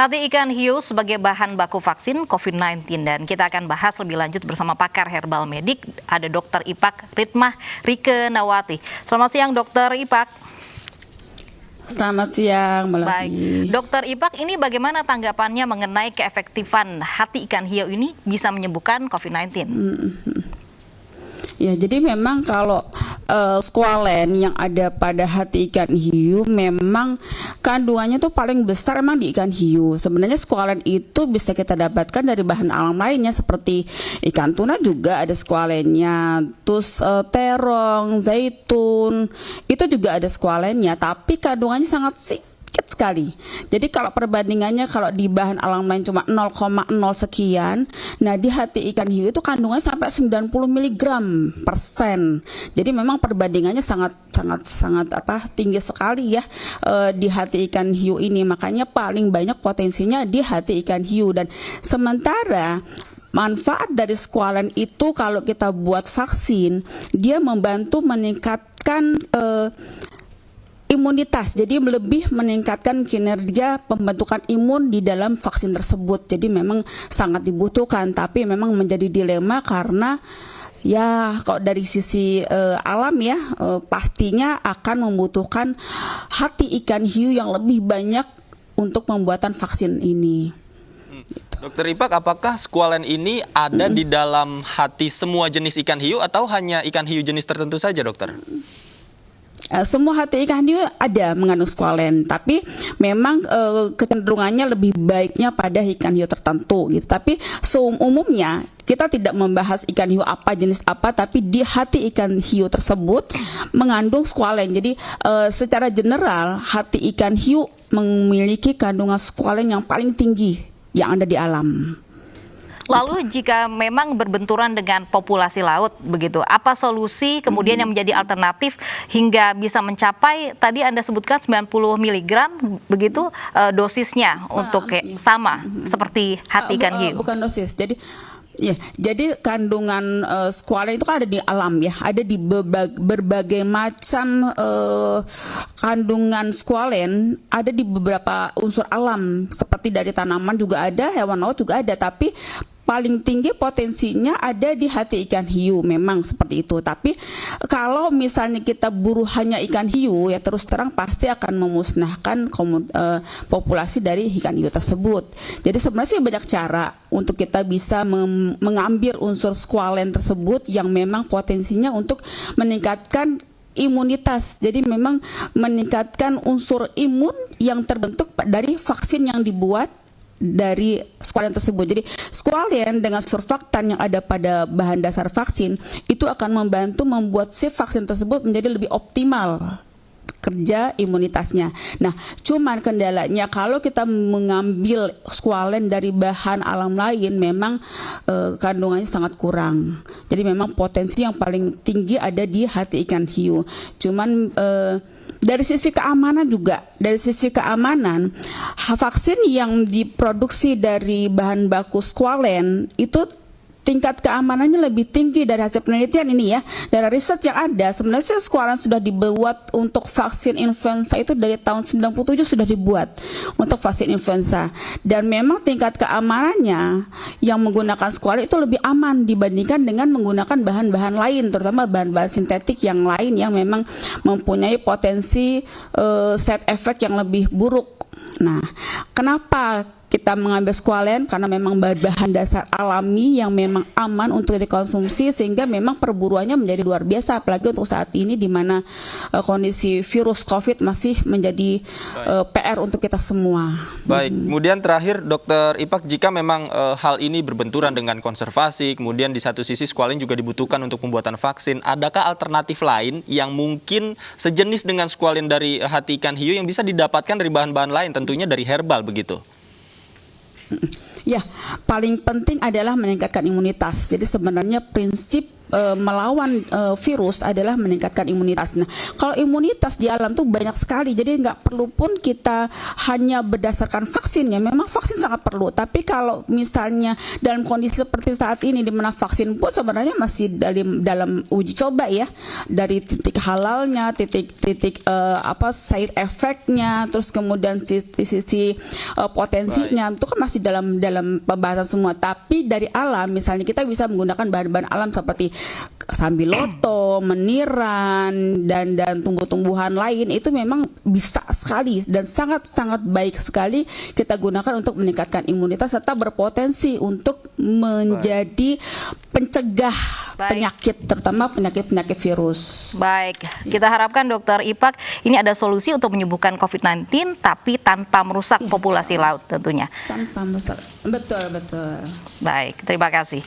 Hati ikan hiu sebagai bahan baku vaksin COVID-19 dan kita akan bahas lebih lanjut bersama pakar herbal medik, ada Dr. Ipak Ritmah Rike Nawati. Selamat siang Dr. Ipak. Selamat siang, Mbak Lavi. Baik, Dr. Ipak, ini bagaimana tanggapannya mengenai keefektifan hati ikan hiu ini bisa menyembuhkan COVID-19? Ya, jadi memang kalau squalen yang ada pada hati ikan hiu memang kandungannya tuh paling besar emang di ikan hiu. Sebenarnya squalen itu bisa kita dapatkan dari bahan alam lainnya seperti ikan tuna juga ada squalennya, terus terong, zaitun itu juga ada squalennya, tapi kandungannya sangat sedikit sekali. Jadi kalau perbandingannya kalau di bahan alam lain cuma 0,0 sekian, nah di hati ikan hiu itu kandungannya sampai 90 mg per sen. Jadi memang perbandingannya sangat tinggi sekali ya di hati ikan hiu ini. Makanya paling banyak potensinya di hati ikan hiu. Dan sementara manfaat dari squalen itu kalau kita buat vaksin, dia membantu meningkatkan imunitas, jadi lebih meningkatkan kinerja pembentukan imun di dalam vaksin tersebut. Jadi memang sangat dibutuhkan, tapi memang menjadi dilema karena ya kalau dari sisi alam ya pastinya akan membutuhkan hati ikan hiu yang lebih banyak untuk pembuatan vaksin ini. Dokter Ipak, apakah squalen ini ada di dalam hati semua jenis ikan hiu atau hanya ikan hiu jenis tertentu saja, dokter? Semua hati ikan hiu ada mengandung squalen, tapi memang kecenderungannya lebih baiknya pada ikan hiu tertentu gitu. Tapi umumnya kita tidak membahas ikan hiu apa jenis apa, tapi di hati ikan hiu tersebut mengandung squalen. Jadi secara general hati ikan hiu memiliki kandungan squalen yang paling tinggi yang ada di alam. Lalu jika memang berbenturan dengan populasi laut begitu, apa solusi kemudian yang menjadi alternatif hingga bisa mencapai tadi Anda sebutkan 90 mg begitu dosisnya untuk sama seperti hati ikan hiu? Bukan dosis. Jadi ya, jadi kandungan squalen itu kan ada di alam ya, ada di berbagai macam kandungan squalen ada di beberapa unsur alam seperti dari tanaman juga ada, hewan laut juga ada, tapi paling tinggi potensinya ada di hati ikan hiu, memang seperti itu. Tapi kalau misalnya kita buru hanya ikan hiu, ya terus terang pasti akan memusnahkan populasi dari ikan hiu tersebut. Jadi sebenarnya banyak cara untuk kita bisa mengambil unsur squalen tersebut yang memang potensinya untuk meningkatkan imunitas. Jadi memang meningkatkan unsur imun yang terbentuk dari vaksin yang dibuat dari squalen tersebut. Jadi squalen dengan surfaktan yang ada pada bahan dasar vaksin itu akan membantu membuat si vaksin tersebut menjadi lebih optimal kerja imunitasnya. Nah, cuman kendalanya kalau kita mengambil squalen dari bahan alam lain memang kandungannya sangat kurang. Jadi memang potensi yang paling tinggi ada di hati ikan hiu. Cuman dari sisi keamanan juga, dari sisi keamanan, vaksin yang diproduksi dari bahan baku squalen itu tingkat keamanannya lebih tinggi dari hasil penelitian ini ya. Dari riset yang ada, sebenarnya squalen sudah dibuat untuk vaksin influenza itu dari tahun 97 sudah dibuat untuk vaksin influenza. Dan memang tingkat keamanannya yang menggunakan squalen itu lebih aman dibandingkan dengan menggunakan bahan-bahan lain, terutama bahan-bahan sintetik yang lain yang memang mempunyai potensi side effect yang lebih buruk. Nah, kenapa kita mengambil squalen? Karena memang bahan dasar alami yang memang aman untuk dikonsumsi, sehingga memang perburuannya menjadi luar biasa, apalagi untuk saat ini di mana kondisi virus COVID masih menjadi PR untuk kita semua. Baik, kemudian terakhir Dokter Ipak, jika memang hal ini berbenturan dengan konservasi, kemudian di satu sisi squalen juga dibutuhkan untuk pembuatan vaksin, adakah alternatif lain yang mungkin sejenis dengan squalen dari hati ikan hiu yang bisa didapatkan dari bahan-bahan lain, tentunya dari herbal begitu? Ya, paling penting adalah meningkatkan imunitas. Jadi sebenarnya prinsip melawan virus adalah meningkatkan imunitas. Nah, kalau imunitas di alam tuh banyak sekali, jadi nggak perlu pun kita hanya berdasarkan vaksinnya. Memang vaksin sangat perlu, tapi kalau misalnya dalam kondisi seperti saat ini, di mana vaksin pun sebenarnya masih dalam uji coba ya, dari titik halalnya, titik side effect-nya, terus kemudian sisi potensinya itu kan masih dalam pembahasan semua. Tapi dari alam, misalnya kita bisa menggunakan bahan-bahan alam seperti sambiloto, meniran, dan tumbuh-tumbuhan lain, itu memang bisa sekali dan sangat-sangat baik sekali kita gunakan untuk meningkatkan imunitas serta berpotensi untuk menjadi pencegah penyakit, terutama penyakit-penyakit virus. Baik, kita harapkan Dokter Ipak ini ada solusi untuk menyembuhkan COVID-19 tapi tanpa merusak populasi laut tentunya. Tanpa merusak, betul. Baik, terima kasih.